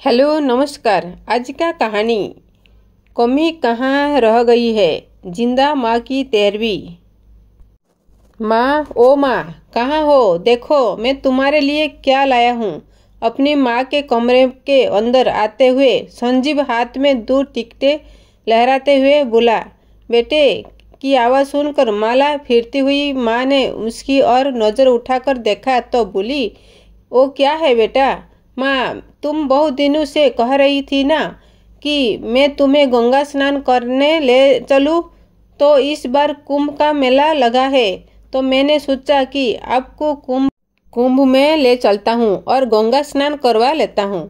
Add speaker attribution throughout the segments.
Speaker 1: Hello नमस्कार। आज का कहानी कमी कहाँ रह गई है, जिंदा माँ की 13वीं। माँ, ओ माँ, कहाँ हो? देखो मैं तुम्हारे लिए क्या लाया हूँ। अपनी माँ के कमरे के अंदर आते हुए संजीव हाथ में 2 टिकटें लहराते हुए बोला। बेटे की आवाज़ सुनकर माला फिरती हुई माँ ने उसकी ओर नज़र उठाकर देखा तो बोली, वो क्या है बेटा? माँ, तुम बहुत दिनों से कह रही थी ना कि मैं तुम्हें गंगा स्नान करने ले चलूँ, तो इस बार कुंभ का मेला लगा है तो मैंने सोचा कि आपको कुंभ में ले चलता हूँ और गंगा स्नान करवा लेता हूँ।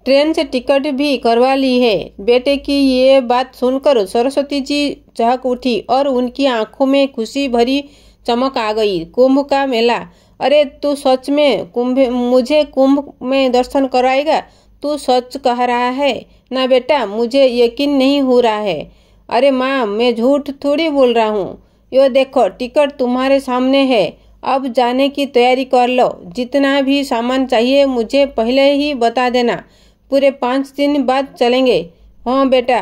Speaker 1: ट्रेन से टिकट भी करवा ली है। बेटे की ये बात सुनकर सरस्वती जी चहक उठी और उनकी आंखों में खुशी भरी चमक आ गई। कुंभ का मेला? अरे तू सच में मुझे कुंभ में दर्शन कराएगा? तू सच कह रहा है ना बेटा? मुझे यकीन नहीं हो रहा है। अरे माँ, मैं झूठ थोड़ी बोल रहा हूँ। यो देखो, टिकट तुम्हारे सामने है। अब जाने की तैयारी कर लो। जितना भी सामान चाहिए मुझे पहले ही बता देना। पूरे 5 दिन बाद चलेंगे। हाँ बेटा,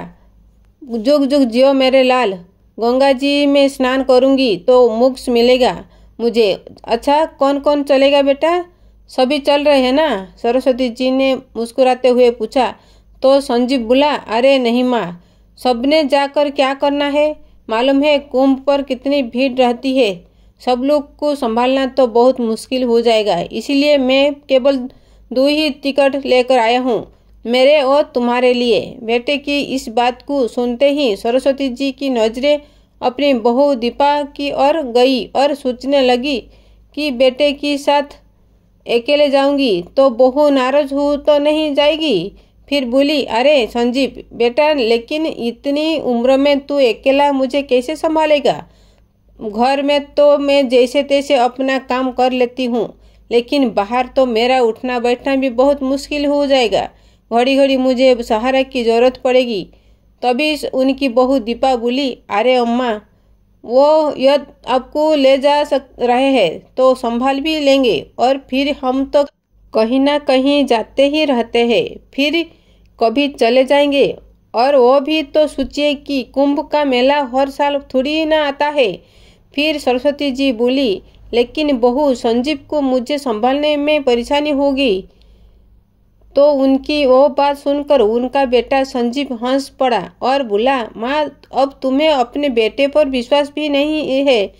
Speaker 1: जुग जुग जियो मेरे लाल। गंगा जी में स्नान करूँगी तो मोक्ष मिलेगा मुझे। अच्छा, कौन कौन चलेगा बेटा? सभी चल रहे हैं ना? सरस्वती जी ने मुस्कुराते हुए पूछा। तो संजीव बोला, अरे नहीं माँ, सबने जाकर क्या करना है? मालूम है कुंभ पर कितनी भीड़ रहती है। सब लोग को संभालना तो बहुत मुश्किल हो जाएगा। इसीलिए मैं केवल 2 ही टिकट लेकर आया हूँ, मेरे और तुम्हारे लिए। बेटे की इस बात को सुनते ही सरस्वती जी की नज़रें अपनी बहू दीपा की ओर गई और सोचने लगी कि बेटे के साथ अकेले जाऊंगी तो बहू नाराज हो तो नहीं जाएगी। फिर बोली, अरे संजीव बेटा, लेकिन इतनी उम्र में तू अकेला मुझे कैसे संभालेगा? घर में तो मैं जैसे तैसे अपना काम कर लेती हूँ, लेकिन बाहर तो मेरा उठना बैठना भी बहुत मुश्किल हो जाएगा। घड़ी घड़ी मुझे सहारा की ज़रूरत पड़ेगी। तभी उनकी बहू दीपा बोली, अरे अम्मा, वो यदि आपको ले जा रहे हैं तो संभाल भी लेंगे, और फिर हम तो कहीं ना कहीं जाते ही रहते हैं, फिर कभी चले जाएंगे। और वो भी तो सोचिए कि कुंभ का मेला हर साल थोड़ी ना आता है। फिर सरस्वती जी बोली, लेकिन बहू, संजीव को मुझे संभालने में परेशानी होगी। तो उनकी वो बात सुनकर उनका बेटा संजीव हंस पड़ा और बोला, माँ, अब तुम्हें अपने बेटे पर विश्वास भी नहीं है।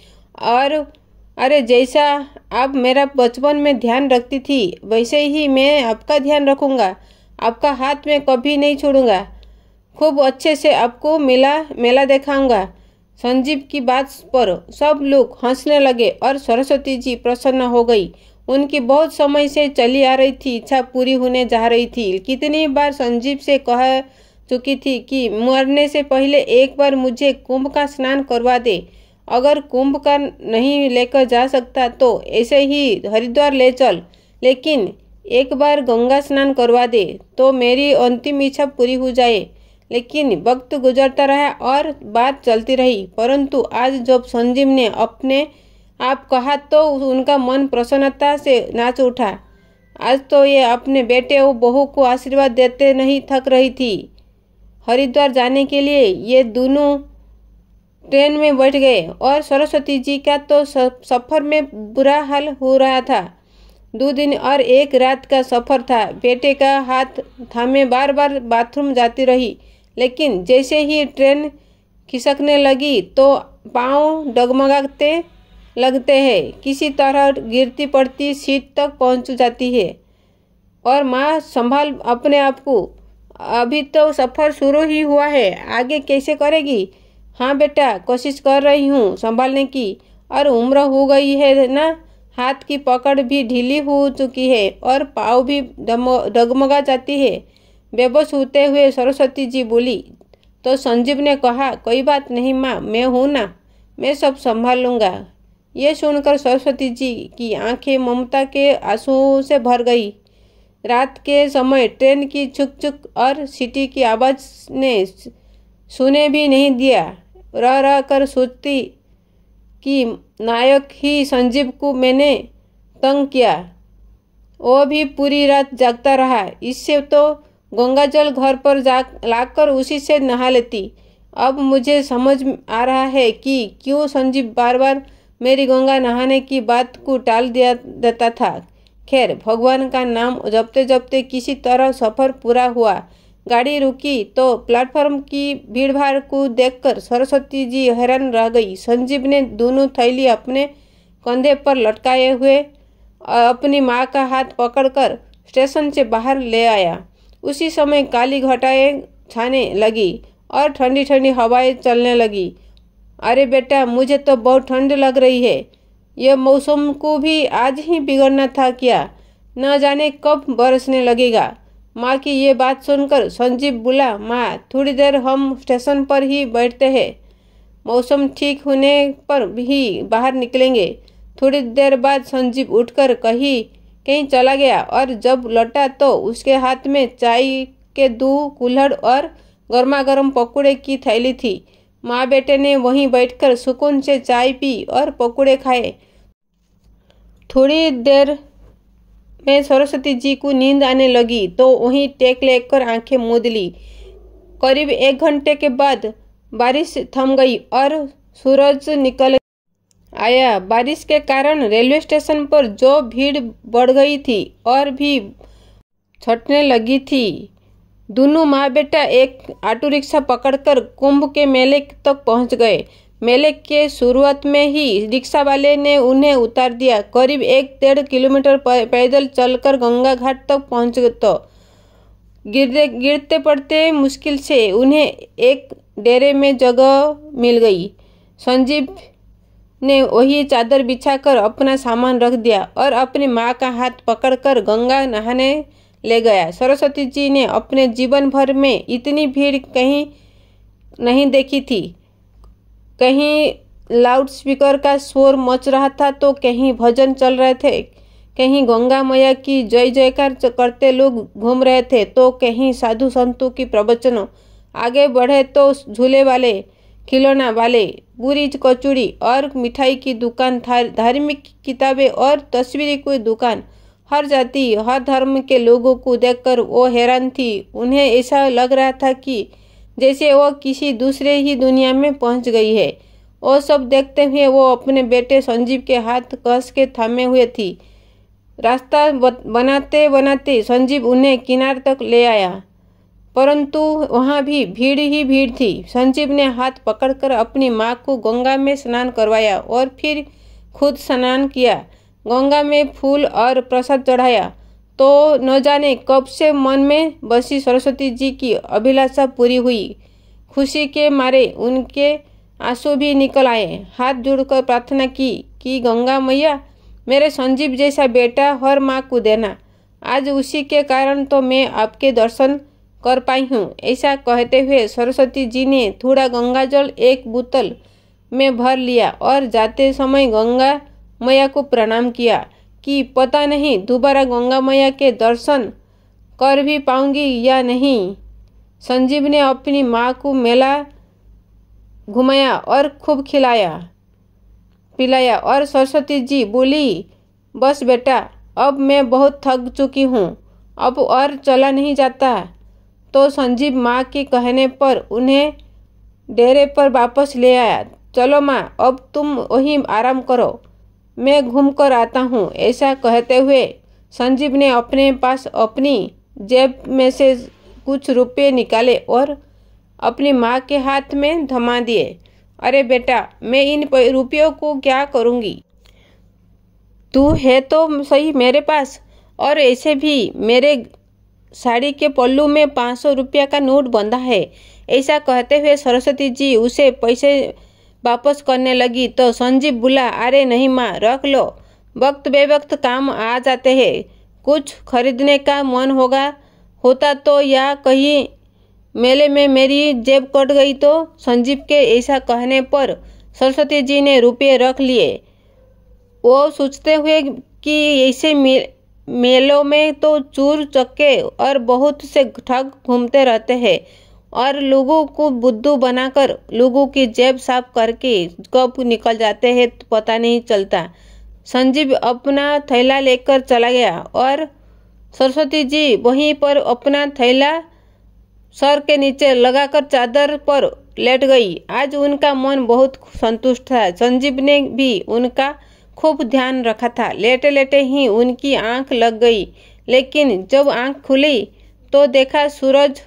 Speaker 1: और अरे जैसा आप मेरा बचपन में ध्यान रखती थी वैसे ही मैं आपका ध्यान रखूँगा। आपका हाथ में कभी नहीं छोड़ूंगा। खूब अच्छे से आपको मेला दिखाऊंगा। संजीव की बात पर सब लोग हंसने लगे और सरस्वती जी प्रसन्न हो गई। उनकी बहुत समय से चली आ रही थी इच्छा पूरी होने जा रही थी। कितनी बार संजीव से कह चुकी थी कि मरने से पहले एक बार मुझे कुंभ का स्नान करवा दे। अगर कुंभ का नहीं लेकर जा सकता तो ऐसे ही हरिद्वार ले चल, लेकिन एक बार गंगा स्नान करवा दे तो मेरी अंतिम इच्छा पूरी हो जाए। लेकिन वक्त गुजरता रहा और बात चलती रही, परंतु आज जब संजीव ने अपने आप कहा तो उनका मन प्रसन्नता से नाच उठा। आज तो ये अपने बेटे और बहू को आशीर्वाद देते नहीं थक रही थी। हरिद्वार जाने के लिए ये दोनों ट्रेन में बैठ गए और सरस्वती जी का तो सफ़र में बुरा हाल हो रहा था। 2 दिन और 1 रात का सफ़र था। बेटे का हाथ थामे बार बार बाथरूम जाती रही, लेकिन जैसे ही ट्रेन खिसकने लगी तो पाँव डगमगाते लगते हैं, किसी तरह गिरती पड़ती सीट तक पहुंच जाती है। और माँ, संभाल अपने आप को, अभी तो सफ़र शुरू ही हुआ है, आगे कैसे करेगी? हाँ बेटा, कोशिश कर रही हूँ संभालने की, और उम्र हो गई है ना, हाथ की पकड़ भी ढीली हो चुकी है और पाँव भी डगमगा जाती है। बेबस होते हुए सरस्वती जी बोली। तो संजीव ने कहा, कोई बात नहीं माँ, मैं हूँ ना, मैं सब संभाल लूँगा। ये सुनकर सरस्वती जी की आंखें ममता के आंसुओं से भर गई। रात के समय ट्रेन की छुक छुक और सीटी की आवाज़ ने सुने भी नहीं दिया। रह रह कर सोचती कि नायक ही संजीव को मैंने तंग किया, वो भी पूरी रात जागता रहा। इससे तो गंगा जल घर पर लाकर उसी से नहा लेती। अब मुझे समझ आ रहा है कि क्यों संजीव बार बार मेरी गंगा नहाने की बात को टाल देता था। खैर, भगवान का नाम जपते जपते किसी तरह सफ़र पूरा हुआ। गाड़ी रुकी तो प्लेटफॉर्म की भीड़भाड़ को देखकर सरस्वती जी हैरान रह गई। संजीव ने दोनों थैली अपने कंधे पर लटकाए हुए अपनी माँ का हाथ पकड़कर स्टेशन से बाहर ले आया। उसी समय काली घटाएं छाने लगी और ठंडी ठंडी हवाएं चलने लगी। अरे बेटा, मुझे तो बहुत ठंड लग रही है। यह मौसम को भी आज ही बिगड़ना था क्या? न जाने कब बरसने लगेगा। माँ की ये बात सुनकर संजीव बोला, माँ, थोड़ी देर हम स्टेशन पर ही बैठते हैं। मौसम ठीक होने पर ही बाहर निकलेंगे। थोड़ी देर बाद संजीव उठकर कहीं चला गया और जब लौटा तो उसके हाथ में चाय के 2 कुल्हड़ और गर्मा गर्म पकौड़े की थैली थी। माँ बेटे ने वहीं बैठकर सुकून से चाय पी और पकौड़े खाए। थोड़ी देर में सरस्वती जी को नींद आने लगी तो वहीं टेक लेकर आंखें मूंद ली। करीब 1 घंटे के बाद बारिश थम गई और सूरज निकल आया। बारिश के कारण रेलवे स्टेशन पर जो भीड़ बढ़ गई थी और भी छटने लगी थी। दोनों माँ बेटा एक ऑटो रिक्शा पकड़कर कुंभ के मेले तक पहुंच गए। मेले के शुरुआत में ही रिक्शा वाले ने उन्हें उतार दिया। करीब 1-1.5 किलोमीटर पैदल चलकर गंगा घाट तक पहुंचे तो गिरते पड़ते मुश्किल से उन्हें एक डेरे में जगह मिल गई। संजीव ने वही चादर बिछाकर अपना सामान रख दिया और अपनी माँ का हाथ पकड़कर गंगा नहाने ले गया। सरस्वती जी ने अपने जीवन भर में इतनी भीड़ कहीं नहीं देखी थी। कहीं लाउडस्पीकर का शोर मच रहा था तो कहीं भजन चल रहे थे, कहीं गंगा मैया की जय जयकार करते लोग घूम रहे थे तो कहीं साधु संतों की प्रवचनों। आगे बढ़े तो झूले वाले, खिलौना वाले, पूरी कचौड़ी और मिठाई की दुकान, धार्मिक किताबें और तस्वीरें की दुकान। हर जाति, हर धर्म के लोगों को देखकर वो हैरान थी। उन्हें ऐसा लग रहा था कि जैसे वो किसी दूसरे ही दुनिया में पहुंच गई है। वो सब देखते हुए वो अपने बेटे संजीव के हाथ कस के थामे हुए थी। रास्ता बनाते बनाते संजीव उन्हें किनारे तक ले आया, परंतु वहाँ भी भीड़ ही भीड़ थी। संजीव ने हाथ पकड़कर अपनी माँ को गंगा में स्नान करवाया और फिर खुद स्नान किया। गंगा में फूल और प्रसाद चढ़ाया तो न जाने कब से मन में बसी सरस्वती जी की अभिलाषा पूरी हुई। खुशी के मारे उनके आंसू भी निकल आए। हाथ जोड़कर प्रार्थना की कि गंगा मैया, मेरे संजीव जैसा बेटा हर माँ को देना। आज उसी के कारण तो मैं आपके दर्शन कर पाई हूँ। ऐसा कहते हुए सरस्वती जी ने थोड़ा गंगा जल एक बोतल में भर लिया और जाते समय गंगा मैया को प्रणाम किया कि पता नहीं दोबारा गंगा मैया के दर्शन कर भी पाऊंगी या नहीं। संजीव ने अपनी माँ को मेला घुमाया और खूब खिलाया पिलाया और सरस्वती जी बोली, बस बेटा, अब मैं बहुत थक चुकी हूँ, अब और चला नहीं जाता। तो संजीव माँ के कहने पर उन्हें डेरे पर वापस ले आया। चलो माँ, अब तुम वहीं आराम करो, मैं घूम कर आता हूँ। ऐसा कहते हुए संजीव ने अपने पास अपनी जेब में से कुछ रुपये निकाले और अपनी माँ के हाथ में थमा दिए। अरे बेटा, मैं इन रुपयों को क्या करूँगी? तू है तो सही मेरे पास, और ऐसे भी मेरे साड़ी के पल्लू में 500 रुपया का नोट बंधा है। ऐसा कहते हुए सरस्वती जी उसे पैसे वापस करने लगी तो संजीव बोला, अरे नहीं माँ, रख लो, वक्त बेवक्त काम आ जाते हैं। कुछ खरीदने का मन होता तो, या कहीं मेले में मेरी जेब कट गई तो। संजीव के ऐसा कहने पर सरस्वती जी ने रुपये रख लिए। वो सोचते हुए कि ऐसे मेलों में तो चोर चक्के और बहुत से ठग घूमते रहते हैं और लोगों को बुद्धू बनाकर लोगों की जेब साफ करके कब निकल जाते हैं तो पता नहीं चलता। संजीव अपना थैला लेकर चला गया और सरस्वती जी वहीं पर अपना थैला सर के नीचे लगाकर चादर पर लेट गई। आज उनका मन बहुत संतुष्ट था। संजीव ने भी उनका खूब ध्यान रखा था। लेटे लेटे ही उनकी आंख लग गई, लेकिन जब आंख खुली तो देखा सूरज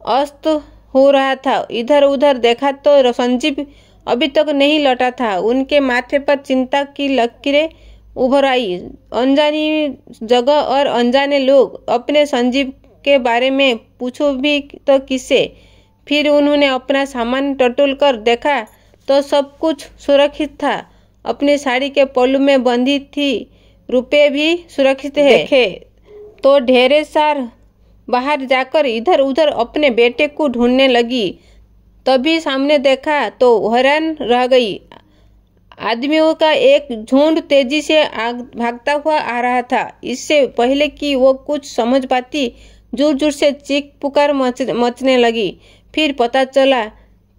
Speaker 1: अस्त हो रहा था। इधर उधर देखा तो संजीव अभी तक नहीं लौटा था। उनके माथे पर चिंता की लकीरें उभर आई। अनजानी जगह और अनजाने लोग अपने संजीव के बारे में पूछो भी तो किससे। फिर उन्होंने अपना सामान टटोल कर देखा तो सब कुछ सुरक्षित था। अपनी साड़ी के पल्लू में बंधी थी रुपये भी सुरक्षित है। देखे तो ढेरे सार बाहर जाकर इधर उधर अपने बेटे को ढूंढने लगी। तभी सामने देखा तो हैरान रह गई। आदमियों का एक झुंड तेजी से भागता हुआ आ रहा था। इससे पहले कि वो कुछ समझ पाती, जोर जोर से चीख पुकार मचने लगी। फिर पता चला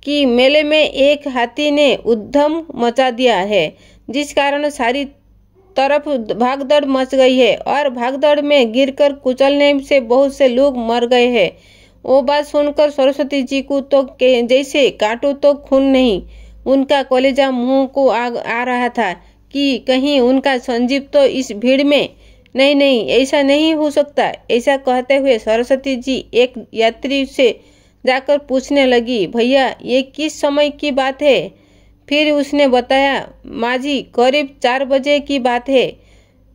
Speaker 1: कि मेले में एक हाथी ने उद्यम मचा दिया है, जिस कारण सारी तरफ भागदौड़ मच गई है और भागदौड़ में गिरकर कुचलने से बहुत से लोग मर गए हैं। वो बात सुनकर सरस्वती जी को तो जैसे काटो तो खून नहीं, उनका कलेजा मुंह को आ रहा था कि कहीं उनका संजीव तो इस भीड़ में नहीं नहीं, ऐसा नहीं हो सकता। ऐसा कहते हुए सरस्वती जी एक यात्री से जाकर पूछने लगी, भैया ये किस समय की बात है? फिर उसने बताया, माँ जी करीब 4 बजे की बात है।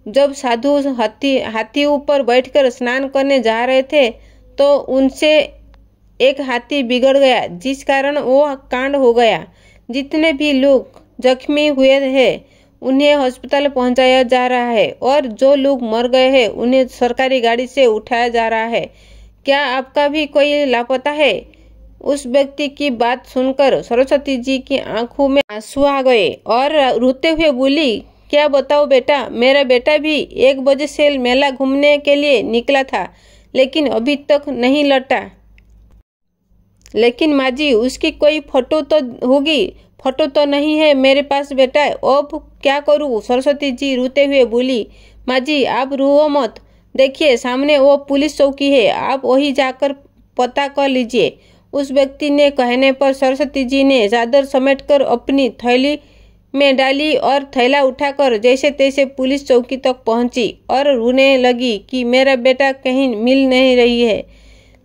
Speaker 1: जब साधु हाथी ऊपर बैठकर स्नान करने जा रहे थे तो उनसे एक हाथी बिगड़ गया, जिस कारण वो कांड हो गया। जितने भी लोग जख्मी हुए हैं उन्हें अस्पताल पहुंचाया जा रहा है और जो लोग मर गए हैं उन्हें सरकारी गाड़ी से उठाया जा रहा है। क्या आपका भी कोई लापता है? उस व्यक्ति की बात सुनकर सरस्वती जी की आंखों में आंसू आ गए और रोते हुए बोली, क्या बताओ बेटा, मेरा बेटा भी 1 बजे से मेला घूमने के लिए निकला था, लेकिन अभी तक नहीं लौटा। लेकिन माँ जी उसकी कोई फोटो तो होगी। फोटो तो नहीं है मेरे पास बेटा, अब क्या करूँ? सरस्वती जी रोते हुए बोली, माँ जी आप रो मत, देखिए सामने वो पुलिस चौकी है, आप वहीं जाकर पता कर लीजिए। उस व्यक्ति ने कहने पर सरस्वती जी ने चादर समेटकर अपनी थैली में डाली और थैला उठाकर जैसे तैसे पुलिस चौकी तक पहुंची और रोने लगी कि मेरा बेटा कहीं मिल नहीं रही है।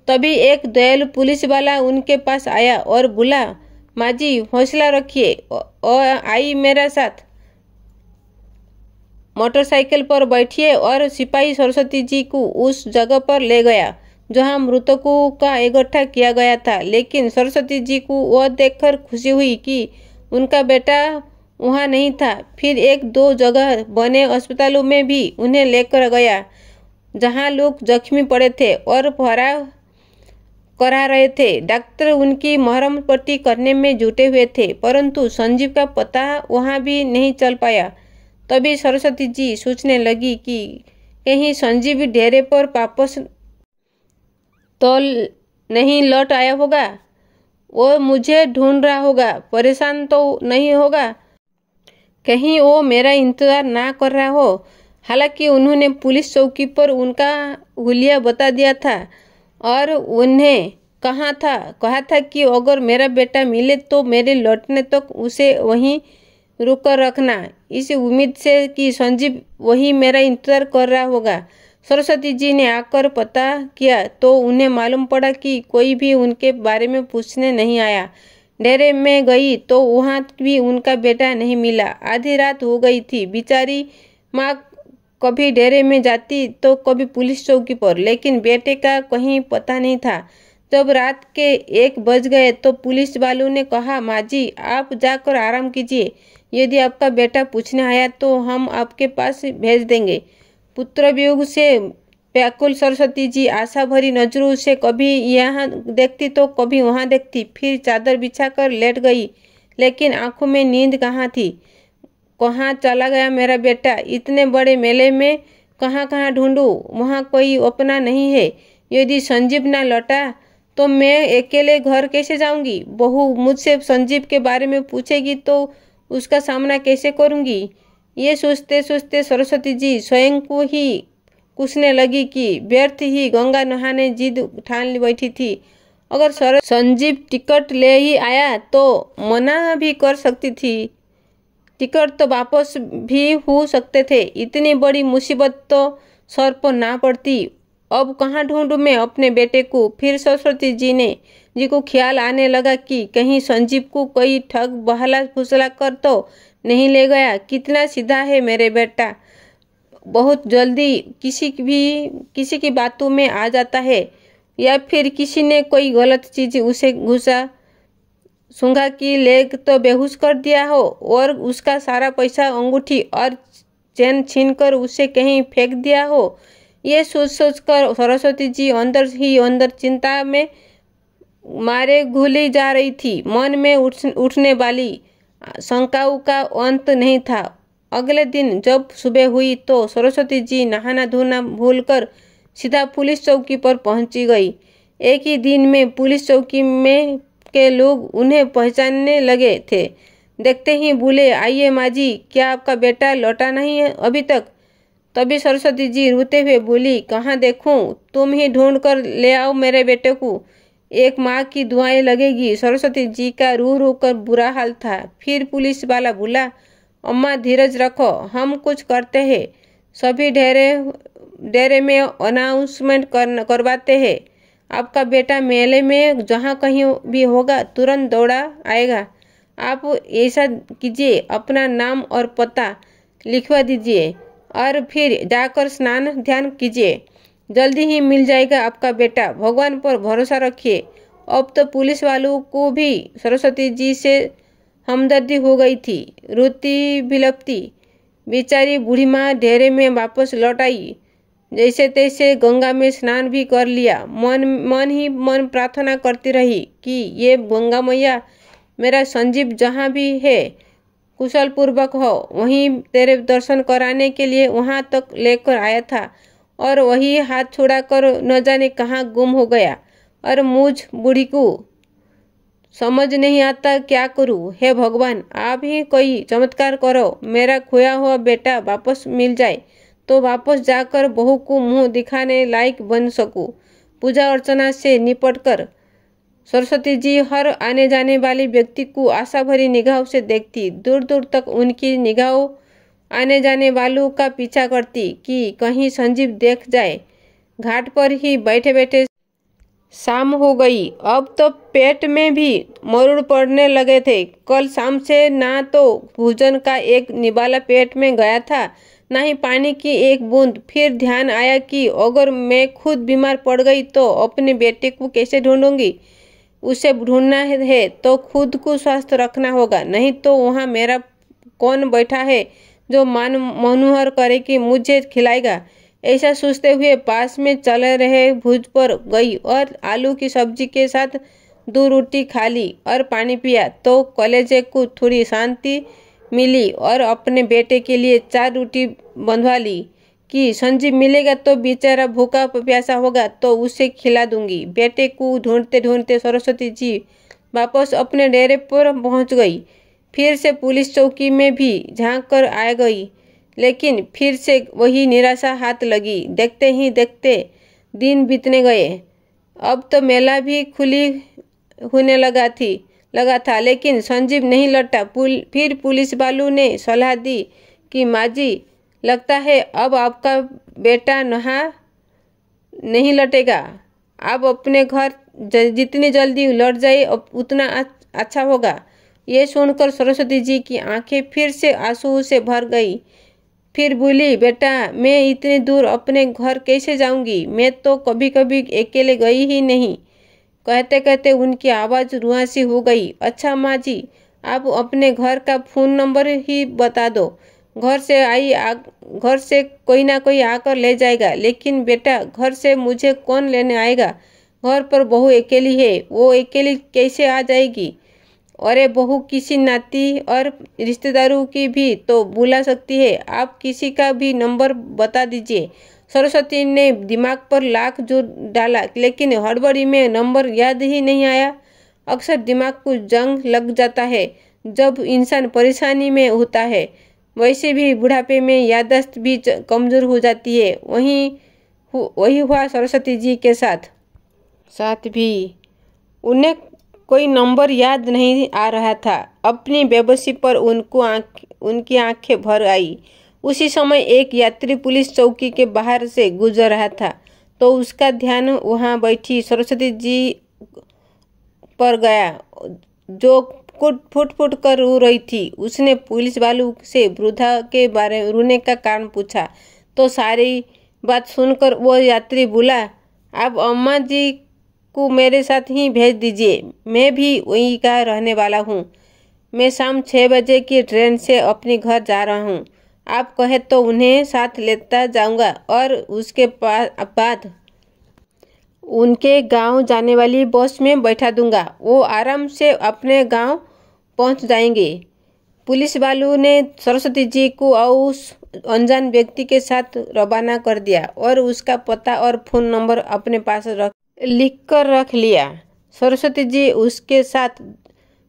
Speaker 1: तभी एक दयालु पुलिस वाला उनके पास आया और बोला, माँ जी हौसला रखिए और आई मेरे साथ, मोटरसाइकिल पर बैठिए। और सिपाही सरस्वती जी को उस जगह पर ले गया जहां मृतकों का इकट्ठा किया गया था। लेकिन सरस्वती जी को वह देखकर खुशी हुई कि उनका बेटा वहां नहीं था। फिर 1-2 जगह बने अस्पतालों में भी उन्हें लेकर गया जहां लोग जख्मी पड़े थे और पहरा करा रहे थे। डॉक्टर उनकी मरहम पट्टी करने में जुटे हुए थे, परंतु संजीव का पता वहां भी नहीं चल पाया। तभी सरस्वती जी सोचने लगी कि कहीं संजीव डेरे पर वापस तो नहीं लौट आया होगा, वो मुझे ढूंढ रहा होगा, परेशान तो नहीं होगा, कहीं वो मेरा इंतजार ना कर रहा हो। हालांकि उन्होंने पुलिस चौकी पर उनका हुलिया बता दिया था और उन्हें कहा था कि अगर मेरा बेटा मिले तो मेरे लौटने तक उसे वहीं रोक कर रखना, इस उम्मीद से कि संजीव वही मेरा इंतजार कर रहा होगा। सरस्वती जी ने आकर पता किया तो उन्हें मालूम पड़ा कि कोई भी उनके बारे में पूछने नहीं आया। डेरे में गई तो वहाँ भी उनका बेटा नहीं मिला। आधी रात हो गई थी। बेचारी माँ कभी डेरे में जाती तो कभी पुलिस चौकी पर, लेकिन बेटे का कहीं पता नहीं था। जब रात के 1 बज गए तो पुलिस वालों ने कहा, माँ जी आप जाकर आराम कीजिए, यदि आपका बेटा पूछने आया तो हम आपके पास भेज देंगे। पुत्र वियोग से व्याकुल सरस्वती जी आशा भरी नजरों से कभी यहाँ देखती तो कभी वहाँ देखती, फिर चादर बिछाकर लेट गई, लेकिन आंखों में नींद कहाँ थी। कहाँ चला गया मेरा बेटा? इतने बड़े मेले में कहाँ कहाँ ढूंढूं? वहाँ कोई अपना नहीं है। यदि संजीव ना लौटा तो मैं अकेले घर कैसे जाऊंगी? बहू मुझसे संजीव के बारे में पूछेगी तो उसका सामना कैसे करूंगी? ये सोचते सोचते सरस्वती जी स्वयं को ही कोसने लगी कि व्यर्थ ही गंगा नहाने जिद ठान बैठी थी। अगर संजीव टिकट ले ही आया तो मना भी कर सकती थी, टिकट तो वापस भी हो सकते थे। इतनी बड़ी मुसीबत तो सर पर ना पड़ती। अब कहाँ ढूंढूं मैं अपने बेटे को। फिर सरस्वती जी को ख्याल आने लगा कि कहीं संजीव को कोई ठग बहला फुसला कर तो नहीं ले गया। कितना सीधा है मेरे बेटा, बहुत जल्दी किसी की बातों में आ जाता है, या फिर किसी ने कोई गलत चीज उसे घुसा सूंघा कि लेग तो बेहोश कर दिया हो और उसका सारा पैसा, अंगूठी और चैन छीन कर उसे कहीं फेंक दिया हो। ये सोच कर सरस्वती जी अंदर ही अंदर चिंता में मारे घुली जा रही थी। मन में उठने वाली शंकाओं का अंत नहीं था। अगले दिन जब सुबह हुई तो सरस्वती जी नहाना धोना भूलकर सीधा पुलिस चौकी पर पहुंची गई। एक ही दिन में पुलिस चौकी में के लोग उन्हें पहचानने लगे थे। देखते ही बोले, आइए माँ जी, क्या आपका बेटा लौटा नहीं है अभी तक? तभी सरस्वती जी रोते हुए बोली, कहाँ देखूं, तुम ही ढूंढ कर ले आओ मेरे बेटे को। एक माँ की दुआएं लगेगी। सरस्वती जी का रो रो कर बुरा हाल था। फिर पुलिस वाला बोला, अम्मा धीरज रखो, हम कुछ करते हैं। सभी डेरे में अनाउंसमेंट करवाते हैं। आपका बेटा मेले में जहाँ कहीं भी होगा तुरंत दौड़ा आएगा। आप ऐसा कीजिए, अपना नाम और पता लिखवा दीजिए और फिर जाकर स्नान ध्यान कीजिए। जल्दी ही मिल जाएगा आपका बेटा, भगवान पर भरोसा रखिए। अब तो पुलिस वालों को भी सरस्वती जी से हमदर्दी हो गई थी। रोती बिलपती बेचारी बूढ़ी माँ डेरे में वापस लौट आई। जैसे तैसे गंगा में स्नान भी कर लिया। मन ही मन प्रार्थना करती रही कि ये गंगा मैया, मेरा संजीव जहाँ भी है कुशल पूर्वक हो। वहीं तेरे दर्शन कराने के लिए वहाँ तक लेकर आया था और वही हाथ छुड़ाकर न जाने कहाँ गुम हो गया। और मुझ बूढ़ी को समझ नहीं आता क्या करूँ। हे भगवान, आप ही कोई चमत्कार करो, मेरा खोया हुआ बेटा वापस मिल जाए तो वापस जाकर बहू को मुंह दिखाने लायक बन सकूं। पूजा अर्चना से निपटकर सरस्वती जी हर आने जाने वाले व्यक्ति को आशा भरी निगाहों से देखती। दूर दूर तक उनकी निगाहों आने जाने वालों का पीछा करती कि कहीं संजीव देख जाए। घाट पर ही बैठे बैठे शाम हो गई। अब तो पेट में भी मरुड़ पड़ने लगे थे। कल शाम से ना तो भोजन का एक निवाला पेट में गया था, ना ही पानी की एक बूंद। फिर ध्यान आया कि अगर मैं खुद बीमार पड़ गई तो अपने बेटे को कैसे ढूंढूंगी। उसे ढूंढना है तो खुद को स्वस्थ रखना होगा, नहीं तो वहाँ मेरा कौन बैठा है जो मान मनोहर करे कि मुझे खिलाएगा। ऐसा सोचते हुए पास में चल रहे भुज पर गई और आलू की सब्जी के साथ 2 रोटी खा ली और पानी पिया तो कलेजे को थोड़ी शांति मिली और अपने बेटे के लिए 4 रोटी बंधवा ली कि संजीव मिलेगा तो बेचारा भूखा प्यासा होगा तो उसे खिला दूंगी। बेटे को ढूंढते ढूंढते सरस्वती जी वापस अपने डेरे पर पहुंच गई। फिर से पुलिस चौकी में भी झांक कर आ गई, लेकिन फिर से वही निराशा हाथ लगी। देखते ही देखते दिन बीतने गए। अब तो मेला भी खुली होने लगा था, लेकिन संजीव नहीं लौटा। फिर पुलिस वालों ने सलाह दी कि माँ जी, लगता है अब आपका बेटा नहीं लौटेगा। आप अपने घर जितनी जल्दी लौट जाए उतना अच्छा होगा। ये सुनकर सरस्वती जी की आंखें फिर से आंसुओं से भर गई। फिर बोली, बेटा, मैं इतनी दूर अपने घर कैसे जाऊंगी? मैं तो कभी कभी अकेले गई ही नहीं। कहते कहते उनकी आवाज़ रुआसी हो गई। अच्छा माँ जी, आप अपने घर का फ़ोन नंबर ही बता दो। घर से कोई ना कोई आकर ले जाएगा। लेकिन बेटा, घर से मुझे कौन लेने आएगा? घर पर बहू अकेली है, वो अकेली कैसे आ जाएगी? अरे बहू किसी नाती और रिश्तेदारों की भी तो बुला सकती है। आप किसी का भी नंबर बता दीजिए। सरस्वती ने दिमाग पर लाख जोर डाला, लेकिन हड़बड़ी में नंबर याद ही नहीं आया। अक्सर दिमाग को जंग लग जाता है जब इंसान परेशानी में होता है। वैसे भी बुढ़ापे में याददाश्त भी कमज़ोर हो जाती है। वहीं वही हुआ सरस्वती जी के साथ भी। उन्हें कोई नंबर याद नहीं आ रहा था। अपनी बेबसी पर उनकी आंखें भर आई। उसी समय एक यात्री पुलिस चौकी के बाहर से गुजर रहा था, तो उसका ध्यान वहां बैठी सरस्वती जी पर गया, जो फुट फुट कर रो रही थी। उसने पुलिस वालों से वृद्धा के बारे में रोने का कारण पूछा, तो सारी बात सुनकर वो यात्री बोला, आप अम्मा जी को मेरे साथ ही भेज दीजिए, मैं भी वहीं का रहने वाला हूँ। मैं शाम 6 बजे की ट्रेन से अपने घर जा रहा हूँ। आप कहे तो उन्हें साथ लेता जाऊँगा और उसके बाद उनके गांव जाने वाली बस में बैठा दूंगा। वो आराम से अपने गांव पहुंच जाएंगे। पुलिस वालों ने सरस्वती जी को उस अनजान व्यक्ति के साथ रवाना कर दिया और उसका पता और फ़ोन नंबर अपने पास लिख कर रख लिया। सरस्वती जी उसके साथ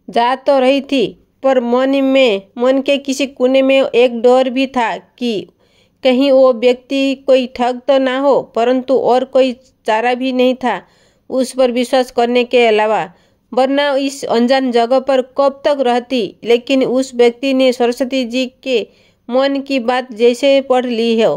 Speaker 1: जा तो रही थी, पर मन के किसी कोने में एक डर भी था कि कहीं वो व्यक्ति कोई ठग तो ना हो, परंतु और कोई चारा भी नहीं था उस पर विश्वास करने के अलावा, वरना इस अनजान जगह पर कब तक रहती। लेकिन उस व्यक्ति ने सरस्वती जी के मन की बात जैसे पढ़ ली हो।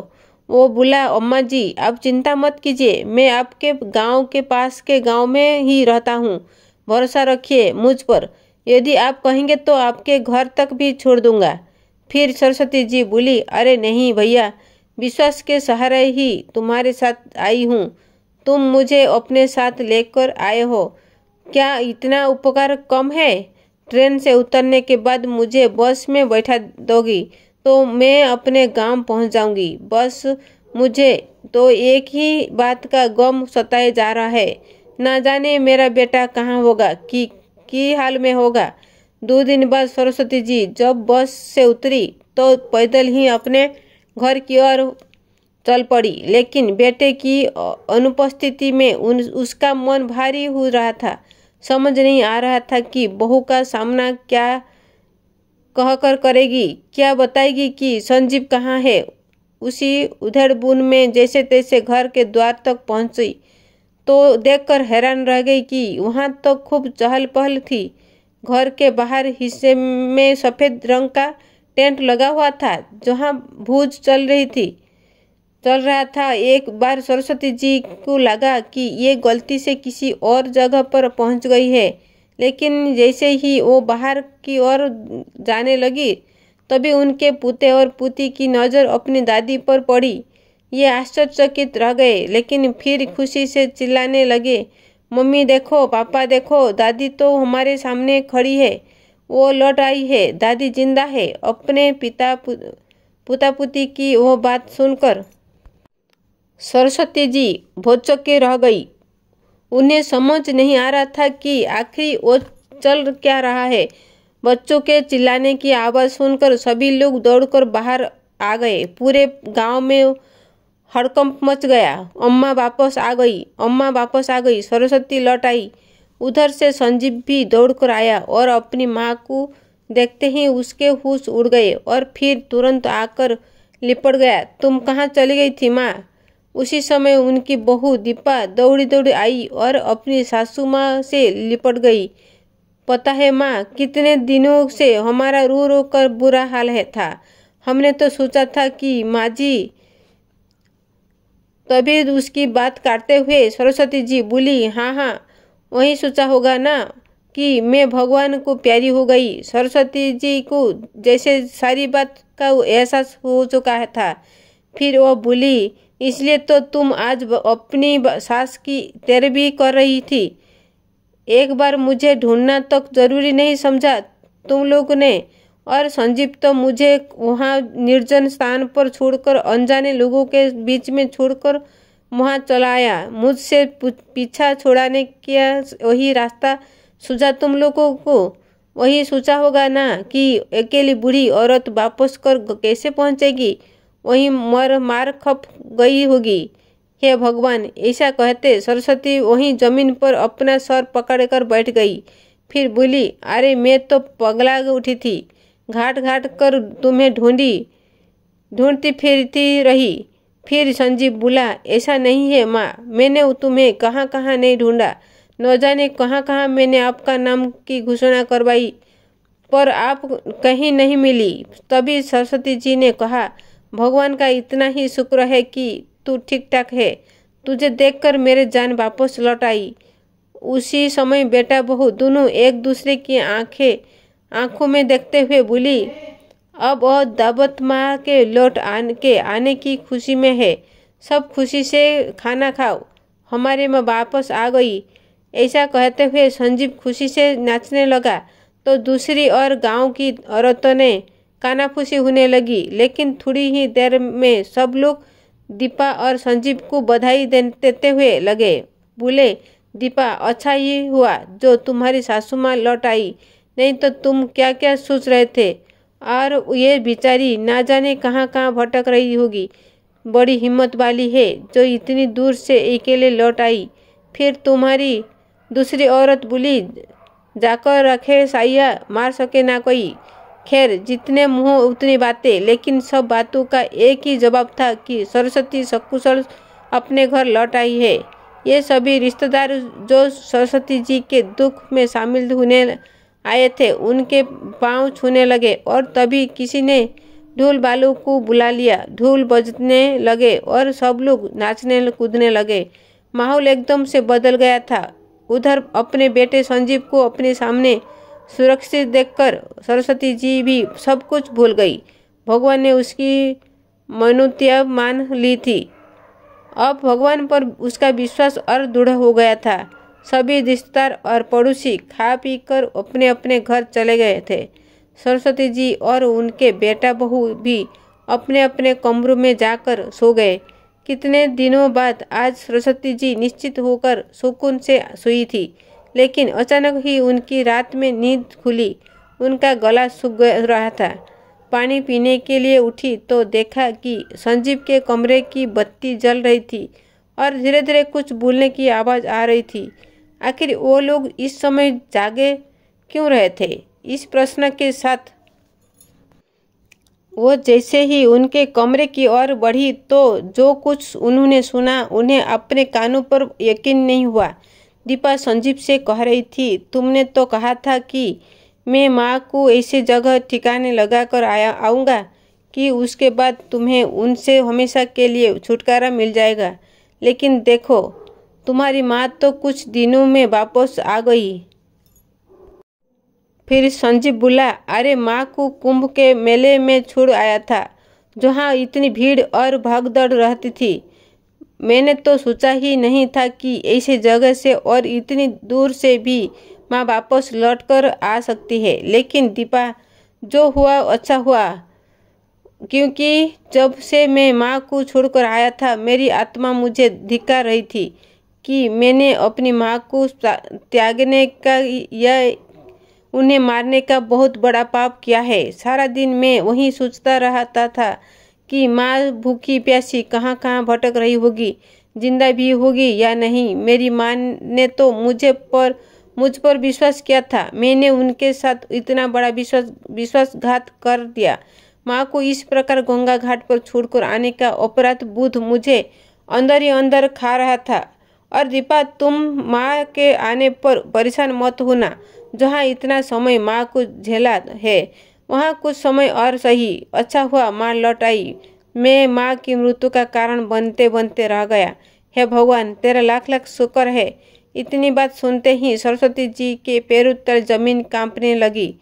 Speaker 1: वो बोला, अम्मा जी आप चिंता मत कीजिए, मैं आपके गांव के पास के गांव में ही रहता हूँ, भरोसा रखिए मुझ पर। यदि आप कहेंगे तो आपके घर तक भी छोड़ दूंगा। फिर सरस्वती जी बोली, अरे नहीं भैया, विश्वास के सहारे ही तुम्हारे साथ आई हूँ। तुम मुझे अपने साथ लेकर आए हो, क्या इतना उपकार कम है? ट्रेन से उतरने के बाद मुझे बस में बैठा दोगी तो मैं अपने गांव पहुंच जाऊंगी। बस मुझे तो एक ही बात का गम सताए जा रहा है, ना जाने मेरा बेटा कहाँ होगा, की हाल में होगा। 2 दिन बाद सरस्वती जी जब बस से उतरी तो पैदल ही अपने घर की ओर चल पड़ी, लेकिन बेटे की अनुपस्थिति में उसका मन भारी हो रहा था। समझ नहीं आ रहा था कि बहू का सामना क्या कहकर करेगी, क्या बताएगी कि संजीव कहाँ है। उसी उधेड़-बुन में जैसे तैसे घर के द्वार तक पहुंची तो देखकर हैरान रह गई कि वहां तो खूब चहल पहल थी। घर के बाहर हिस्से में सफ़ेद रंग का टेंट लगा हुआ था, जहां भूज चल रहा था। एक बार सरस्वती जी को लगा कि ये गलती से किसी और जगह पर पहुंच गई है, लेकिन जैसे ही वो बाहर की ओर जाने लगी, तभी उनके पुते और पुती की नज़र अपनी दादी पर पड़ी। ये आश्चर्यचकित रह गए, लेकिन फिर खुशी से चिल्लाने लगे, मम्मी देखो, पापा देखो, दादी तो हमारे सामने खड़ी है, वो लौट आई है, दादी जिंदा है। अपने पुता पुती की वो बात सुनकर सरस्वती जी भौचक्के रह गई। उन्हें समझ नहीं आ रहा था कि आखिर वो चल क्या रहा है। बच्चों के चिल्लाने की आवाज़ सुनकर सभी लोग दौड़कर बाहर आ गए। पूरे गांव में हड़कंप मच गया। अम्मा वापस आ गई, अम्मा वापस आ गई, सरस्वती लौट आई। उधर से संजीव भी दौड़कर आया और अपनी माँ को देखते ही उसके होश उड़ गए और फिर तुरंत आकर लिपट गया। तुम कहाँ चली गई थी माँ? उसी समय उनकी बहू दीपा दौड़ी दौड़ी आई और अपनी सासू माँ से लिपट गई। पता है माँ, कितने दिनों से हमारा रो रो कर बुरा हाल था। हमने तो सोचा था कि माँ जी। तभी उसकी बात काटते हुए सरस्वती जी बोली, हाँ, वही सोचा होगा ना कि मैं भगवान को प्यारी हो गई। सरस्वती जी को जैसे सारी बात का एहसास हो चुका था। फिर वो बोली, इसलिए तो तुम आज अपनी सास की तेरबी कर रही थी। एक बार मुझे ढूंढना तक जरूरी नहीं समझा तुम लोगों ने। और संजीव तो मुझे वहाँ निर्जन स्थान पर छोड़कर, अनजाने लोगों के बीच में छोड़कर वहाँ चला आया। मुझसे पीछा छुड़ाने का वही रास्ता सूझा तुम लोगों को। वही सोचा होगा ना कि अकेली बूढ़ी औरत वापस कर कैसे पहुँचेगी, वहीं मार खप गई होगी। हे भगवान, ऐसा कहते सरस्वती वहीं जमीन पर अपना सर पकड़कर बैठ गई। फिर बोली, अरे मैं तो पगला उठी थी, घाट घाट कर तुम्हें ढूंढती फिरती रही, फिर संजीव बोला, ऐसा नहीं है माँ, मैंने तुम्हें कहाँ कहाँ नहीं ढूंढा, न जाने कहाँ कहाँ मैंने आपका नाम की घोषणा करवाई, पर आप कहीं नहीं मिली। तभी सरस्वती जी ने कहा, भगवान का इतना ही शुक्र है कि तू ठीक ठाक है, तुझे देखकर मेरे जान वापस लौट आई। उसी समय बेटा बहू दोनों एक दूसरे की आंखों में देखते हुए बोली, अब और दावत माँ के लौट आने की खुशी में है, सब खुशी से खाना खाओ, हमारे माँ वापस आ गई। ऐसा कहते हुए संजीव खुशी से नाचने लगा तो दूसरी ओर गांव की औरतों ने कानाफूसी होने लगी। लेकिन थोड़ी ही देर में सब लोग दीपा और संजीव को बधाई देते हुए लगे। बोले, दीपा, अच्छा ही हुआ जो तुम्हारी सासू माँ लौट आई, नहीं तो तुम क्या क्या सोच रहे थे, और ये बेचारी ना जाने कहाँ कहाँ भटक रही होगी। बड़ी हिम्मत वाली है जो इतनी दूर से अकेले लौट आई। फिर तुम्हारी दूसरी औरत बोली, जाकर रखे साइया, मार सके ना कोई। खैर, जितने मुंह उतनी बातें, लेकिन सब बातों का एक ही जवाब था कि सरस्वती सकुशल अपने घर लौट आई है। ये सभी रिश्तेदार जो सरस्वती जी के दुख में शामिल होने आए थे, उनके पांव छूने लगे और तभी किसी ने ढोल बालों को बुला लिया। ढोल बजने लगे और सब लोग नाचने कूदने लगे। माहौल एकदम से बदल गया था। उधर अपने बेटे संजीव को अपने सामने सुरक्षित देखकर सरस्वती जी भी सब कुछ भूल गई। भगवान ने उसकी मनोतिया मान ली थी। अब भगवान पर उसका विश्वास और दृढ़ हो गया था। सभी रिश्तेदार और पड़ोसी खा पी कर अपने अपने घर चले गए थे। सरस्वती जी और उनके बेटा बहू भी अपने अपने कमरों में जाकर सो गए। कितने दिनों बाद आज सरस्वती जी निश्चित होकर सुकून से सोई थी, लेकिन अचानक ही उनकी रात में नींद खुली। उनका गला सूख रहा था। पानी पीने के लिए उठी तो देखा कि संजीव के कमरे की बत्ती जल रही थी और धीरे धीरे कुछ बोलने की आवाज़ आ रही थी। आखिर वो लोग इस समय जागे क्यों रहे थे? इस प्रश्न के साथ वो जैसे ही उनके कमरे की ओर बढ़ी तो जो कुछ उन्होंने सुना उन्हें अपने कानों पर यकीन नहीं हुआ। दीपा संजीव से कह रही थी, तुमने तो कहा था कि मैं माँ को ऐसी जगह ठिकाने लगा कर आऊँगा कि उसके बाद तुम्हें उनसे हमेशा के लिए छुटकारा मिल जाएगा। लेकिन देखो, तुम्हारी माँ तो कुछ दिनों में वापस आ गई। फिर संजीव बोला, अरे माँ को कुंभ के मेले में छोड़ आया था, जहाँ इतनी भीड़ और भागदौड़ रहती थी। मैंने तो सोचा ही नहीं था कि ऐसी जगह से और इतनी दूर से भी माँ वापस लौटकर आ सकती है। लेकिन दीपा, जो हुआ अच्छा हुआ, क्योंकि जब से मैं माँ को छोड़कर आया था मेरी आत्मा मुझे धिक्कार रही थी कि मैंने अपनी माँ को त्यागने का या उन्हें मारने का बहुत बड़ा पाप किया है। सारा दिन मैं वही सोचता रहता था कि माँ भूखी प्यासी कहाँ कहाँ भटक रही होगी, जिंदा भी होगी या नहीं। मेरी माँ ने तो मुझ पर विश्वास किया था, मैंने उनके साथ इतना बड़ा विश्वासघात कर दिया। माँ को इस प्रकार गंगा घाट पर छोड़कर आने का अपराध बोध मुझे अंदर ही अंदर खा रहा था। और दीपा, तुम माँ के आने पर परेशान मत होना। जहाँ इतना समय माँ को झेला है वहाँ कुछ समय और सही। अच्छा हुआ माँ लौट आई। मैं माँ की मृत्यु का कारण बनते बनते रह गया। हे भगवान, तेरा लाख लाख शुक्र है। इतनी बात सुनते ही सरस्वती जी के पैरों तले जमीन कांपने लगी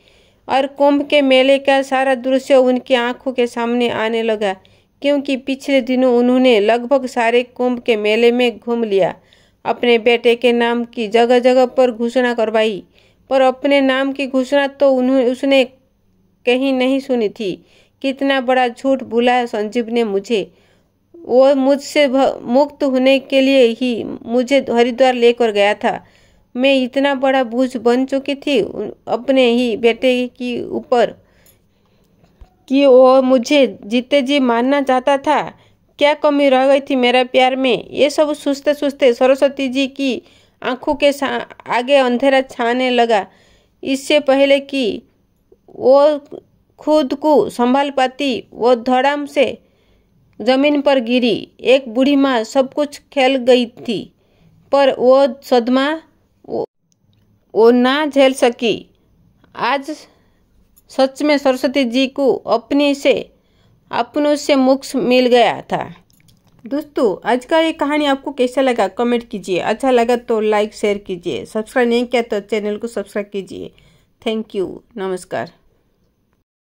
Speaker 1: और कुंभ के मेले का सारा दृश्य उनकी आंखों के सामने आने लगा, क्योंकि पिछले दिनों उन्होंने लगभग सारे कुंभ के मेले में घूम लिया। अपने बेटे के नाम की जगह जगह पर घोषणा करवाई, पर अपने नाम की घोषणा तो उसने कहीं नहीं सुनी थी। कितना बड़ा झूठ बोला संजीव ने मुझे। वो मुझसे मुक्त होने के लिए ही मुझे हरिद्वार लेकर गया था। मैं इतना बड़ा बोझ बन चुकी थी अपने ही बेटे की ऊपर कि वो मुझे जीते जी मारना चाहता था। क्या कमी रह गई थी मेरा प्यार में? ये सब सोचते सोचते सरस्वती जी की आंखों के आगे अंधेरा छाने लगा। इससे पहले कि वो खुद को संभाल पाती, वो धड़ाम से जमीन पर गिरी। एक बूढ़ी माँ सब कुछ खेल गई थी, पर वो सदमा वो ना झेल सकी। आज सच में सरस्वती जी को अपनों से मोक्ष मिल गया था। दोस्तों, आज का ये कहानी आपको कैसा लगा कमेंट कीजिए। अच्छा लगा तो लाइक शेयर कीजिए। सब्सक्राइब नहीं किया तो चैनल को सब्सक्राइब कीजिए। Thank you. नमस्कार।